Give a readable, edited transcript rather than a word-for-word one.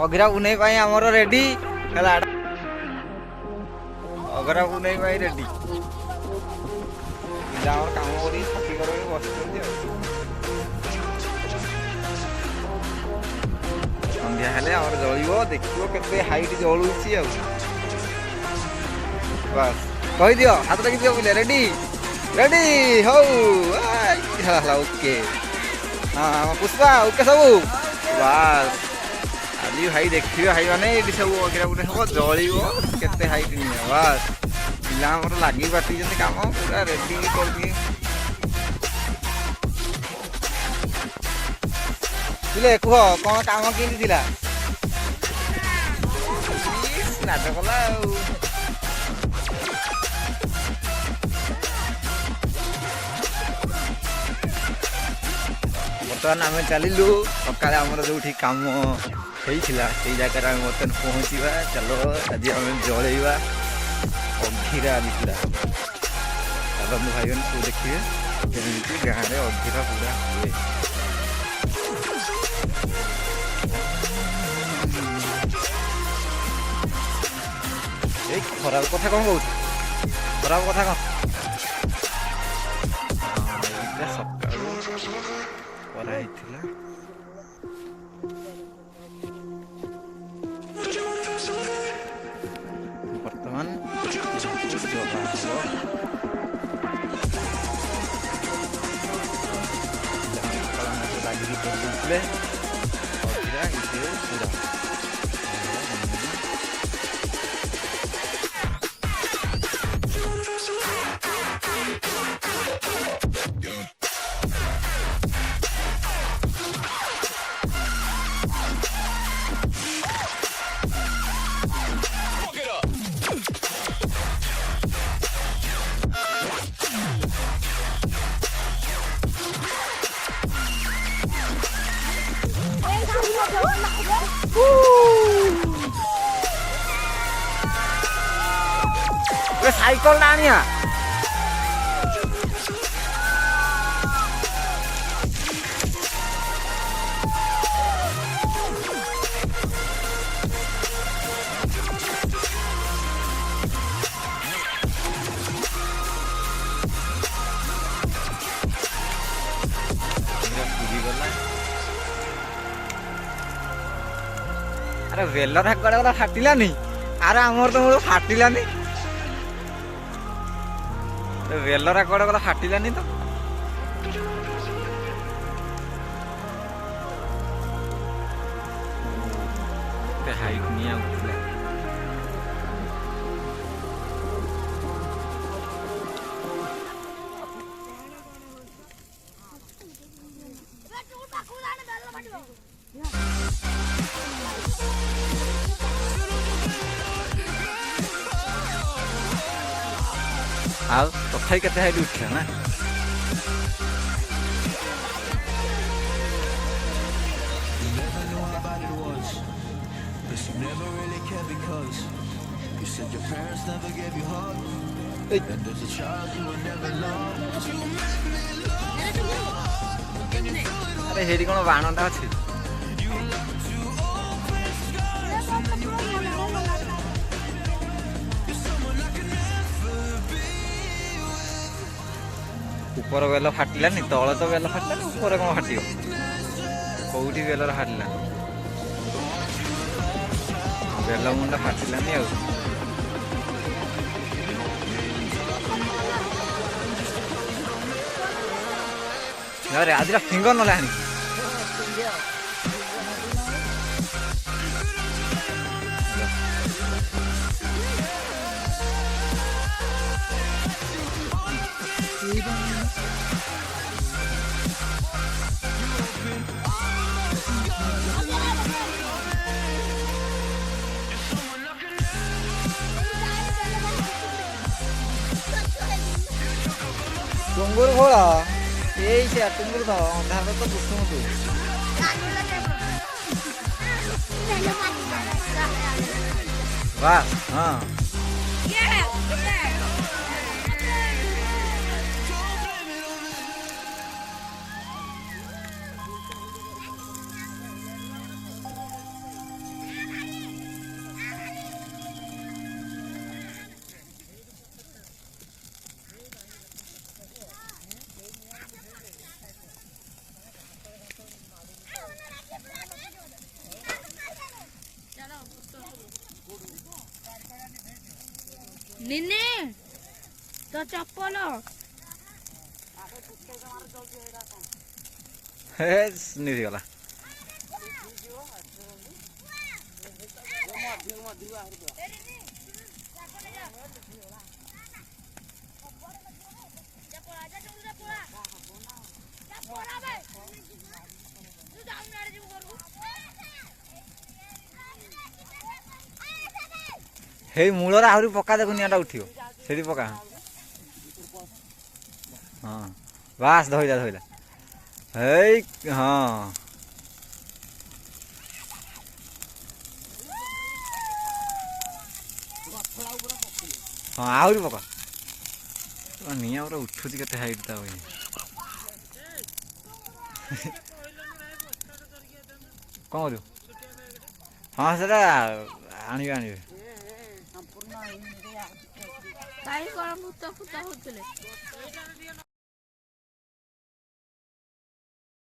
ଅଗିରା ବୁନେଇ ପାଇଁ ଆମର ରେଡି ହେଲା। ଅଗିରା ବୁନେଇ ପାଇଁ ରେଡି। ପିଲା ଆମର କାମ କରି ଛାତି କରିକି ବସିଛନ୍ତି ଆଉ। ସନ୍ଧ୍ୟା ହେଲେ ଆମର ଜଳିବ, ଦେଖିବ କେତେ ହାଇଟ୍ ଜଳୁଛି ଆଉ। ବାସ୍ କହିଦିଅ, ହାତ ଟେକି ଦିଅ ପିଲା। ରେଡି ରେଡି ହଉ ହେଲା ଓକେ। ହଁ ଆମ ପୁଷ୍ପା ଓକେ ସବୁ। ବାସ୍ ଆଜି ଭାଇ ଦେଖିବେ ଭାଇ ମାନେ ଏଇଠି ସବୁ ଅଗିରା ବୁନେ ହବ, ଜଳିବ କେତେ ହାଇଟ୍ ନିଅ। ବାସ୍ ପିଲା ଆମର ଲାଗି ପାଟିଛନ୍ତି କାମ ପୁରା ରେଡି କରିକି। ପିଲେ କୁହ କ'ଣ କାମ କେମିତି ଥିଲା? ନାଟ କଲା ଆଉ। ବର୍ତ୍ତମାନ ଆମେ ଚାଲିଲୁ ସକାଳେ ଆମର ଯେଉଁଠି କାମ ହେଇଥିଲା ସେଇ ଜାଗାରେ ଆମେ ବର୍ତ୍ତମାନ ପହଞ୍ଚିବା। ଚାଲ ଆଜି ଆମେ ଜଳେଇବା ଅଘିରା ଲିପିଡ଼ା। ଚାଲନ୍ତୁ ଭାଇମାନେ ସବୁ ଦେଖିବେ କେମିତି ଗାଁରେ ଅଘିରା ପୁରା ହୁଏ। ଏଇ ଖରାପ କଥା କ'ଣ କହୁଛୁ? ଖରାପ କଥା କ'ଣ? ଏଇଟା ସକାଳୁ କରାହେଇଥିଲା। ବର୍ତ୍ତମାନ ଜଳା ହବ। ଲାଗିକି ବସୁଥିଲେ ଅଘିରା ଇଏ ପୁରା ସାଇକେଲ ଟା ଆଣିଆ। ଆରେ ବେଲର କୁଆଡେ ଗଲା ଫାଟିଲାନି? ଆରେ ଆମର ତ ମୂଳ ଫାଟିଲାନି। ବେଲରା କୁଆଡେ ଗଲା ଫାଟିଲାନି ତ। ହାଇଟ୍ ନିଆ ଉଠିଲା। ଆଉ ତଥାପି କେତେ ହାଇଟ୍ ଉଠିଲା ନା? ଆରେ ସେଇଠି କ'ଣ ବାଣଟା ଅଛି? ଉପର ବେଲ ଫାଟିଲାନି, ତଳେ ତ ବେଲ ଫାଟିଲାନି, ଉପରେ କ'ଣ ଫାଟିବ? କୋଉଠି ବେଲର ଫାଟିଲା? ବେଲ ମୁଣ୍ଡ ଫାଟିଲାନି ଆଉ। ଆଜିର ଫିଙ୍ଗର ନହେଲେ ଆଣି ଟୁଙ୍ଗୁରୁ ଖୋଳ ଏଇ ସେ ଟୁଙ୍ଗୁରୁ ତ ଅନ୍ଧାର ତ ବୁସୁମୁ ବାସ୍। ହଁ निन्ने तो चप्पल निधि गला हे मूलर आहरी पका देखो निआटा उठियो सेठी पका हाँ बास धइला धइला हे हाँ हाँ आहरी पका निआ पूरा उठुची केते हाइट ता होई कौन करू हाँ सेटा आनिबे आनिबे काई कोन भूत फूत होतले